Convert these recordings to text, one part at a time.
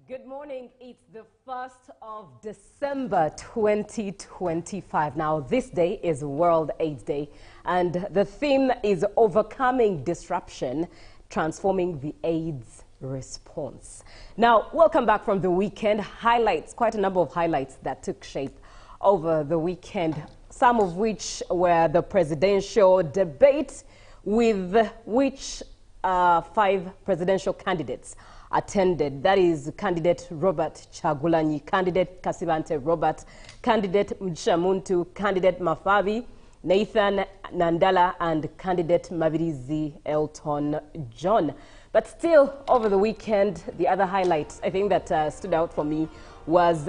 Good morning. It's the 1st of December 2025. Now, this day is World AIDS Day, and the theme is overcoming disruption, transforming the AIDS response. Now, welcome back from the weekend. Highlights, quite a number of highlights that took shape over the weekend, some of which were the presidential debate with which 5 presidential candidates attended. That is candidate Robert Chagulanyi, candidate Kasibante Robert, candidate Mshamuntu, candidate Mafabi, Nathan Nandala, and candidate Mabirizi Elton John. But still, over the weekend, the other highlight, I think that stood out for me was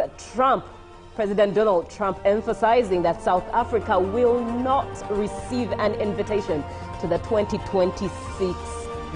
President Donald Trump emphasizing that South Africa will not receive an invitation to the 2026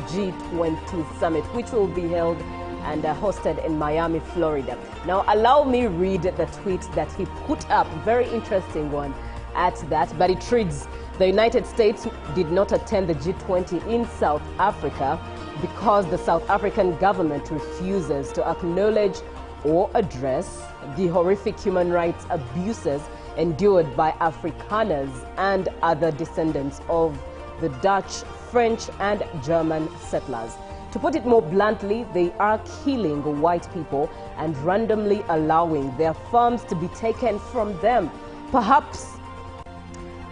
G20 summit, which will be held and hosted in Miami, Florida. Now, allow me read the tweet that he put up. Very interesting one at that, but it reads: the United States did not attend the G20 in South Africa because the South African government refuses to acknowledge or address the horrific human rights abuses endured by Afrikaners and other descendants of the Dutch, French, and German settlers. To put it more bluntly, they are killing white people and randomly allowing their farms to be taken from them. Perhaps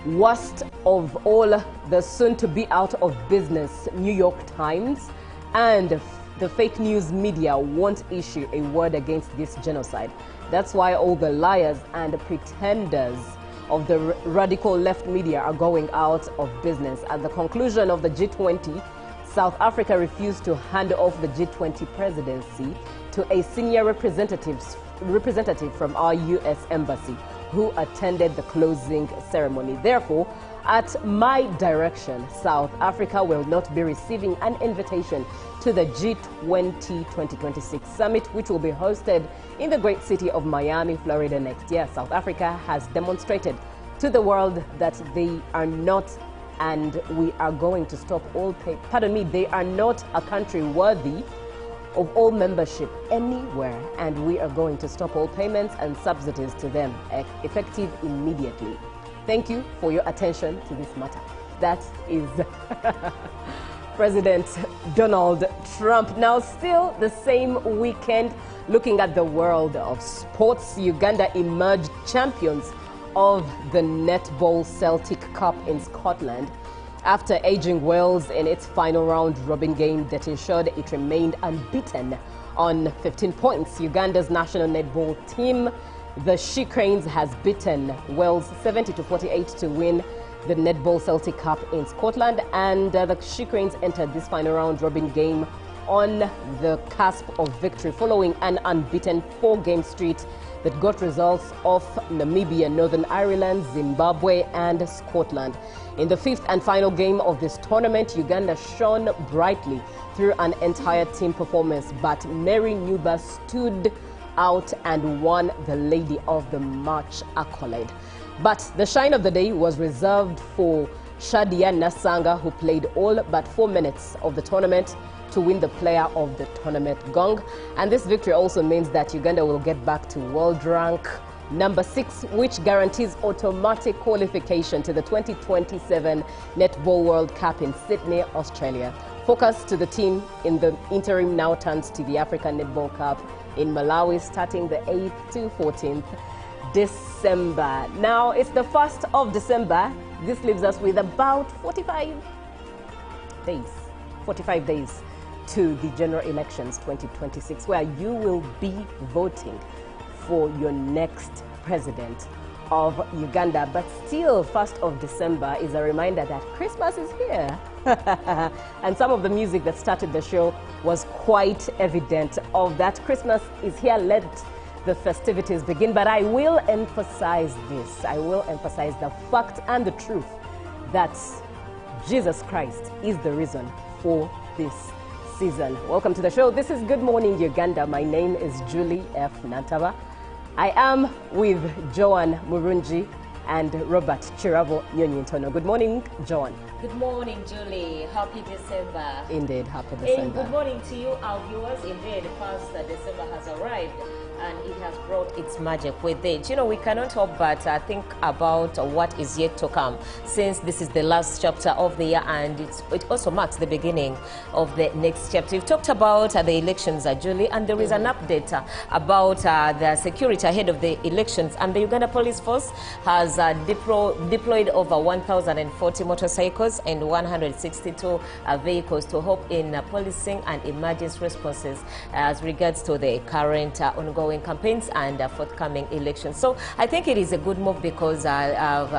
worst of all, the soon-to-be out of business New York Times and the fake news media won't issue a word against this genocide. That's why all the liars and pretenders of the radical left media are going out of business. At the conclusion of the G20, South Africa refused to hand off the G20 presidency to a senior representative from our U.S. embassy, who attended the closing ceremony. Therefore, at my direction, South Africa will not be receiving an invitation to the G20 2026 summit, which will be hosted in the great city of Miami, Florida next year. South Africa has demonstrated to the world that they are not, and we are going to stop all they are not a country worthy of all membership anywhere, and we are going to stop all payments and subsidies to them, effective immediately. Thank you for your attention to this matter. That is President Donald Trump. Now, still the same weekend, looking at the world of sports, Uganda emerged champions of the Netball Celtic Cup in Scotland after edging Wales in its final round-robin game that ensured it remained unbeaten on 15 points. Uganda's national netball team, the She Cranes, has beaten Wales 70-48 to win the Netball Celtic Cup in Scotland, and the She Cranes entered this final round-robin game on the cusp of victory following an unbeaten 4-game streak that got results of Namibia, Northern Ireland, Zimbabwe, and Scotland. In the 5th and final game of this tournament, Uganda shone brightly through an entire team performance, but Mary Nuba stood out and won the Lady of the Match accolade. But the shine of the day was reserved for Shadia Nasanga, who played all but 4 minutes of the tournament to win the Player of the Tournament gong. And this victory also means that Uganda will get back to world rank number 6, which guarantees automatic qualification to the 2027 Netball World Cup in Sydney, Australia. Focus to the team in the interim now turns to the African Netball Cup in Malawi, starting the 8th to 14th December. Now, it's the 1st of December. This leaves us with about 45 days to the general elections 2026, where you will be voting for your next president of Uganda. But still, 1st of December is a reminder that Christmas is here. And some of the music that started the show was quite evident of that. Christmas is here. Let the festivities begin. But I will emphasize this. I will emphasize the fact and the truth that Jesus Christ is the reason for this season. Welcome to the show. This is Good Morning Uganda. My name is Julie F. Nantaba. I am with Joan Murunji and Robert Chirabo Nyonyintono. Good morning, John. Good morning, Julie. Happy December. Indeed, happy December. And good morning to you, our viewers. Indeed, the first December has arrived, and it has brought its magic with it. You know, we cannot help but think about what is yet to come, since this is the last chapter of the year, and it also marks the beginning of the next chapter. We've talked about the elections, Julie, and there is an update about the security ahead of the elections, and the Uganda Police Force has deployed over 1,040 motorcycles and 162 vehicles to help in policing and emergency responses as regards to the current ongoing campaigns and forthcoming elections. So I think it is a good move because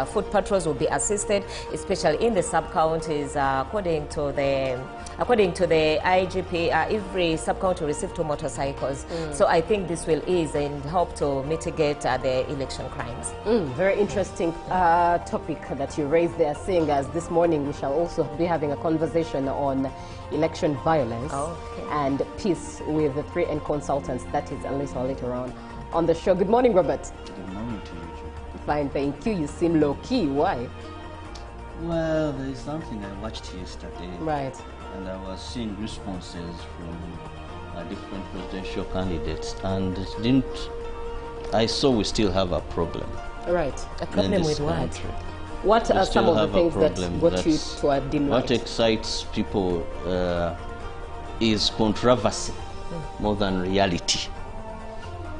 foot patrols will be assisted, especially in the sub-counties. According to the IGP, every sub-county will receive 2 motorcycles. So I think this will ease and help to mitigate the election crimes. Very interesting topic that you raised there, seeing as this morning we shall also be having a conversation on election violence and peace with the 3N consultants. That is a little later on the show. Good morning, Robert. Good morning to you, Joe. Fine, thank you. You seem low-key. Why? Well, there is something I watched yesterday. Right. And I was seeing responses from different presidential candidates, and I saw we still have a problem. Right. A problem with what? What are some of the things that got you to a dim light? What excites people is controversy more than reality.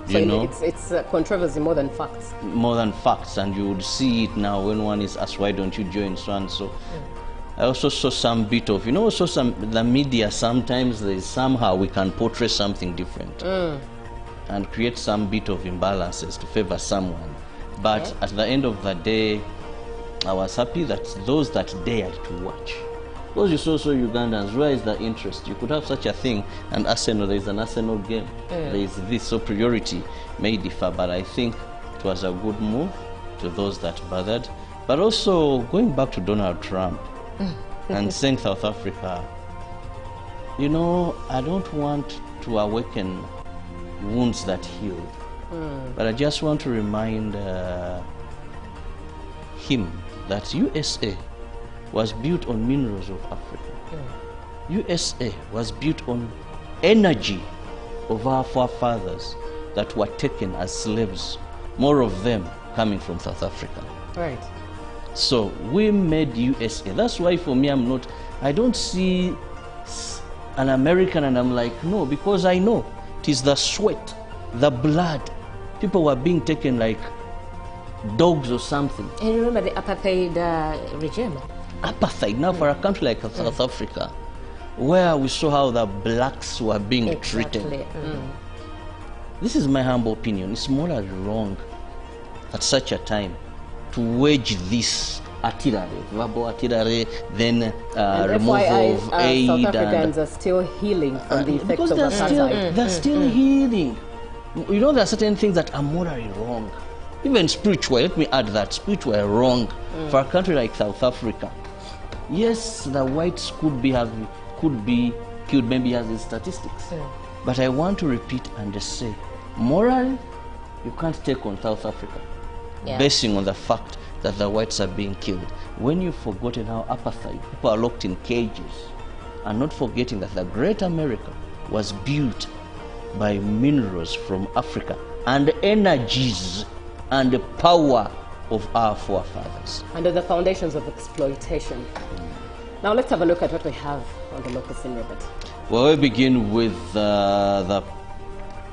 So you know, it's controversy more than facts. More than facts, and you would see it now when one is asked, why don't you join so and so. I also saw some bit of, the media, sometimes there is somehow we can portray something different and create some bit of imbalances to favor someone. But at the end of the day, I was happy that those that dared to watch, those you saw Ugandans, where is the interest? You could have such a thing, and Arsenal, there is an Arsenal game, there is this, so priority may differ, but I think it was a good move to those that bothered. But also, going back to Donald Trump and saying South Africa, I don't want to awaken wounds that heal, but I just want to remind him that USA was built on minerals of Africa. USA was built on energy of our forefathers that were taken as slaves, more of them coming from South Africa. Right. So we made USA. That's why for me, I don't see an American and I'm like, no, because I know it is the sweat, the blood. People were being taken like dogs or something. And remember the apartheid regime? Apartheid. Now for a country like South Africa, where we saw how the blacks were being treated. This is my humble opinion. It's morally wrong at such a time to wage this artillery, verbal artillery, then removal of aid. South Africans are still healing from the effects of apartheid. They're still healing. There are certain things that are morally wrong. Even spiritual, let me add that, spiritual wrong for a country like South Africa. Yes, the whites could be killed maybe as in statistics. But I want to repeat and just say, morally, you can't take on South Africa basing on the fact that the whites are being killed. When you've forgotten how apartheid, people are locked in cages, and not forgetting that the great America was built by minerals from Africa and energies and the power of our forefathers. Under the foundations of exploitation. Now let's have a look at what we have on the local scene, Robert. Well, we begin with the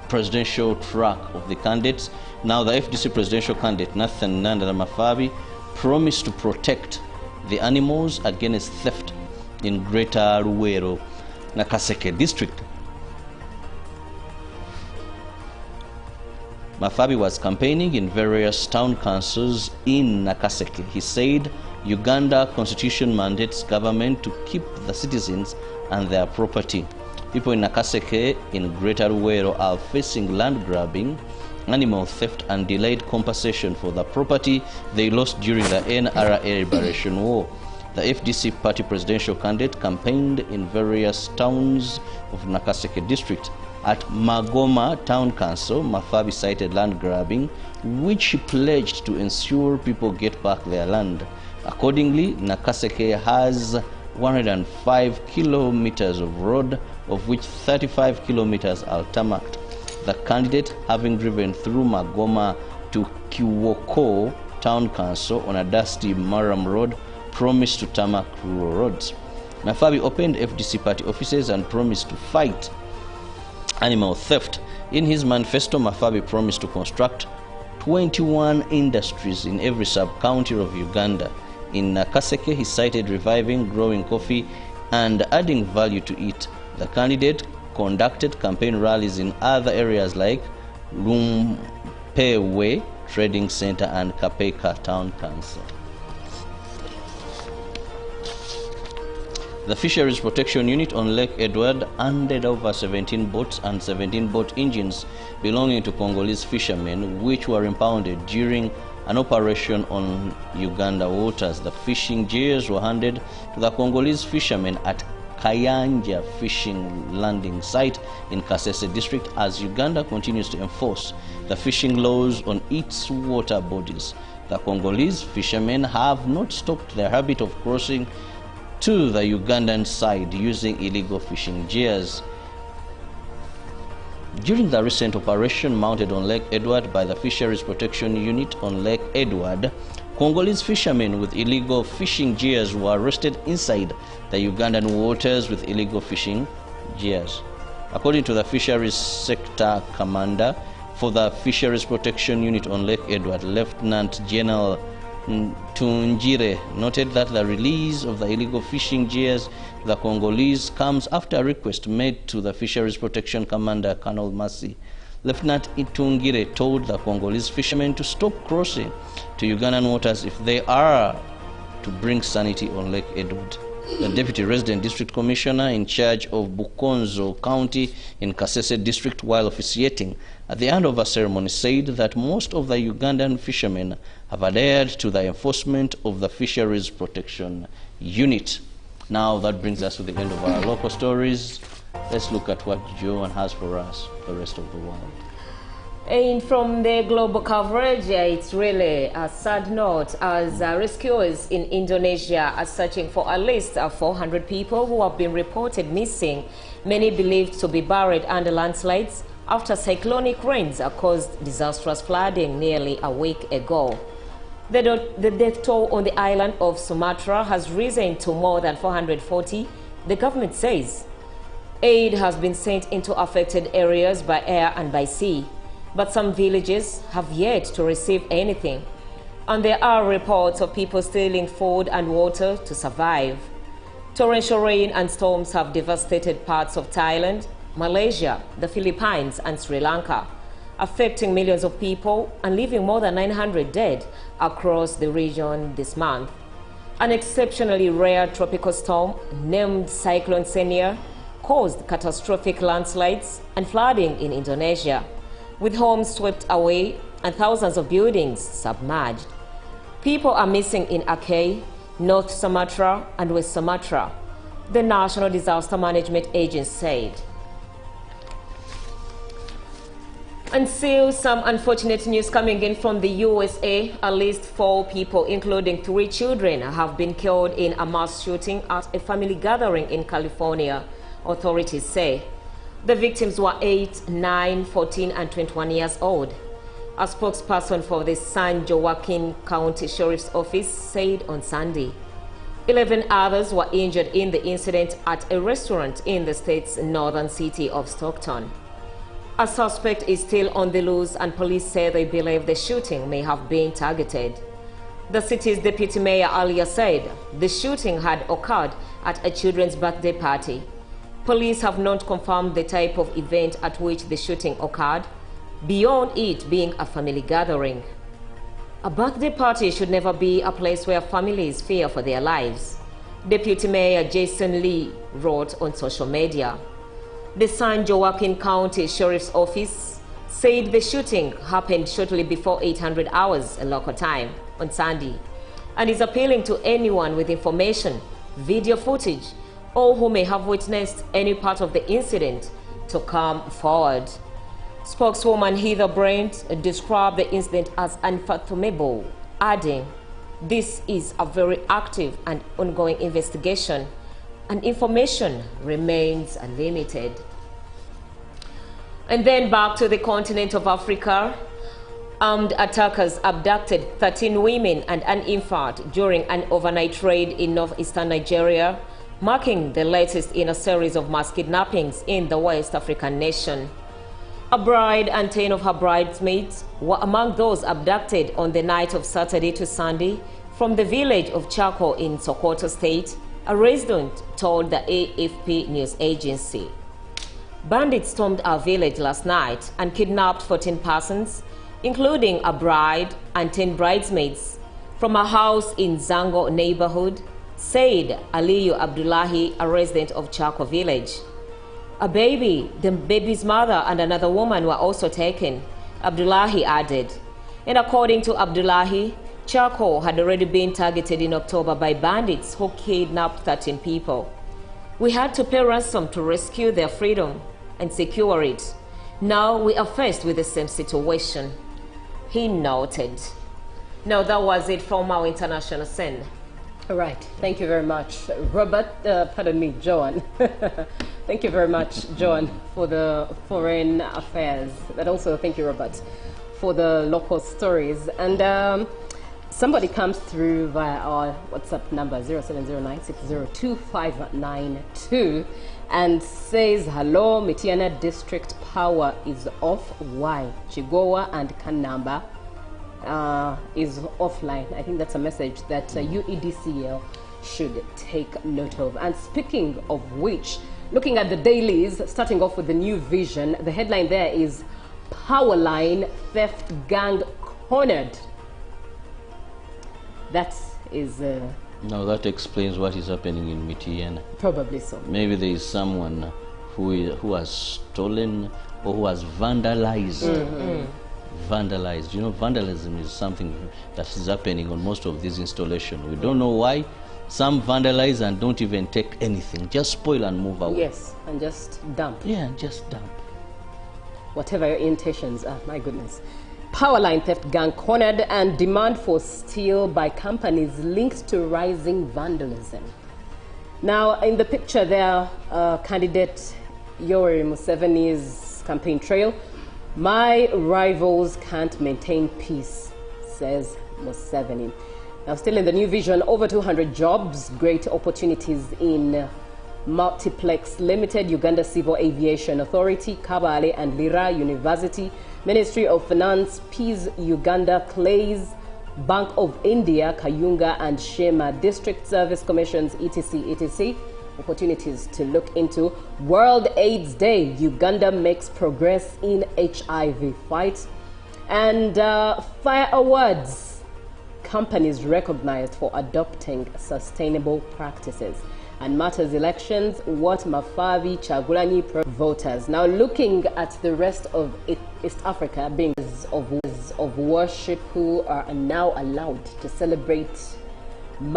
presidential track of the candidates. Now the FDC presidential candidate, Nathan Nanda Mafabi, promised to protect the animals against theft in Greater Luweero, Nakaseke district. Mafabi was campaigning in various town councils in Nakaseke. He said Uganda constitution mandates government to keep the citizens and their property. People in Nakaseke in Greater Luweero are facing land grabbing, animal theft and delayed compensation for the property they lost during the NRA Liberation War. The FDC party presidential candidate campaigned in various towns of Nakaseke district At Magoma Town Council, Mafabi cited land grabbing, which he pledged to ensure people get back their land. Accordingly, Nakaseke has 105 kilometers of road, of which 35 kilometers are tarmacked. The candidate, having driven through Magoma to Kiwoko Town Council on a dusty Maram road, promised to tarmac rural roads. Mafabi opened FDC party offices and promised to fight animal theft. In his manifesto, Mafabi promised to construct 21 industries in every sub-county of Uganda. In Nakaseke, he cited reviving growing coffee and adding value to it. The candidate conducted campaign rallies in other areas like Lumpewe Trading Center and Kapeka Town Council. The Fisheries Protection Unit on Lake Edward handed over 17 boats and 17 boat engines belonging to Congolese fishermen, which were impounded during an operation on Uganda waters. The fishing gears were handed to the Congolese fishermen at Kayanja fishing landing site in Kasese district as Uganda continues to enforce the fishing laws on its water bodies. The Congolese fishermen have not stopped their habit of crossing to the Ugandan side using illegal fishing gears. During the recent operation mounted on Lake Edward by the Fisheries Protection Unit on Lake Edward, Congolese fishermen with illegal fishing gears were arrested inside the Ugandan waters with illegal fishing gears. According to the Fisheries Sector Commander for the Fisheries Protection Unit on Lake Edward, Lieutenant General Tungire noted that the release of the illegal fishing gears to the Congolese comes after a request made to the Fisheries Protection Commander, Colonel Masi. Lieutenant Itungire told the Congolese fishermen to stop crossing to Ugandan waters if they are to bring sanity on Lake Edward. The Deputy Resident District Commissioner in charge of Bukonzo County in Kasese District, while officiating at the end of a ceremony, said that most of the Ugandan fishermen have adhered to the enforcement of the Fisheries Protection Unit. Now that brings us to the end of our local stories. Let's look at what Joan has for us, the rest of the world. And from the global coverage, it's really a sad note as rescuers in Indonesia are searching for at least 400 people who have been reported missing, many believed to be buried under landslides after cyclonic rains caused disastrous flooding nearly a week ago. The death toll on the island of Sumatra has risen to more than 440, the government says. Aid has been sent into affected areas by air and by sea, but some villages have yet to receive anything. And there are reports of people stealing food and water to survive. Torrential rain and storms have devastated parts of Thailand, Malaysia, the Philippines, and Sri Lanka, affecting millions of people and leaving more than 900 dead across the region this month. An exceptionally rare tropical storm named Cyclone Senia caused catastrophic landslides and flooding in Indonesia, with homes swept away and thousands of buildings submerged. People are missing in Aceh, North Sumatra, and West Sumatra, the National Disaster Management Agency said. And still some unfortunate news coming in from the USA. At least 4 people, including 3 children, have been killed in a mass shooting at a family gathering in California, authorities say. The victims were 8, 9, 14, and 21 years old. A spokesperson for the San Joaquin County Sheriff's Office said on Sunday. 11 others were injured in the incident at a restaurant in the state's northern city of Stockton. A suspect is still on the loose, and police say they believe the shooting may have been targeted. The city's deputy mayor earlier said the shooting had occurred at a children's birthday party. Police have not confirmed the type of event at which the shooting occurred, beyond it being a family gathering. A birthday party should never be a place where families fear for their lives, Deputy Mayor Jason Lee wrote on social media. The San Joaquin County Sheriff's Office said the shooting happened shortly before 800 hours local time on Sunday, and is appealing to anyone with information, video footage, or who may have witnessed any part of the incident to come forward. Spokeswoman Heather Brent described the incident as unfathomable, adding, "This is a very active and ongoing investigation, and information remains limited." And then back to the continent of Africa. Armed attackers abducted 13 women and an infant during an overnight raid in northeastern Nigeria, marking the latest in a series of mass kidnappings in the West African nation. A bride and 10 of her bridesmaids were among those abducted on the night of Saturday to Sunday from the village of Chako in Sokoto State, a resident told the AFP news agency. Bandits stormed our village last night and kidnapped 14 persons, including a bride and 10 bridesmaids, from a house in Zango neighborhood, said Aliyu Abdullahi, a resident of Chako village. A baby, the baby's mother, and another woman were also taken, Abdullahi added. And according to Abdullahi, Chako had already been targeted in October by bandits who kidnapped 13 people. "We had to pay ransom to rescue their freedom and secure it. Now we are faced with the same situation," he noted. Now that was it from our international scene. All right, thank you very much, Robert. Pardon me, Joan. Thank you very much, Joan, for the foreign affairs. But also thank you, Robert, for the local stories. And somebody comes through via our WhatsApp number 0709602592 and says, "Hello, Mitiana District power is off. Why? Chigowa and Kanamba is offline." I think that's a message that UEDCL should take note of. And speaking of which, looking at the dailies, starting off with the New Vision, the headline there is "Powerline Theft Gang Cornered." That is... Now that explains what is happening in Mitiana. Probably so. Maybe there is someone who has stolen or who has vandalized. Vandalized. You know, vandalism is something that is happening on most of these installations. We don't know why. Some vandalize and don't even take anything. Just spoil and move away. Yes, and just dump. Yeah, just dump. Whatever your intentions are, my goodness. Powerline theft gang cornered and demand for steel by companies linked to rising vandalism. Now, in the picture there, candidate Yoweri Museveni's campaign trail. "My rivals can't maintain peace," says Museveni. Now, still in the New Vision, over 200 jobs, great opportunities in Multiplex Limited, Uganda Civil Aviation Authority, Kabale and Lira University, Ministry of Finance, Peace Uganda, Clays, Bank of India, Kayunga and Shema, District Service Commissions, etc., etc. Opportunities to look into. World AIDS Day, Uganda makes progress in HIV fight. And Fire Awards, companies recognized for adopting sustainable practices. And Matters elections, what Mafavi Chagulanyi voters. Now looking at the rest of East Africa, being of worship who are now allowed to celebrate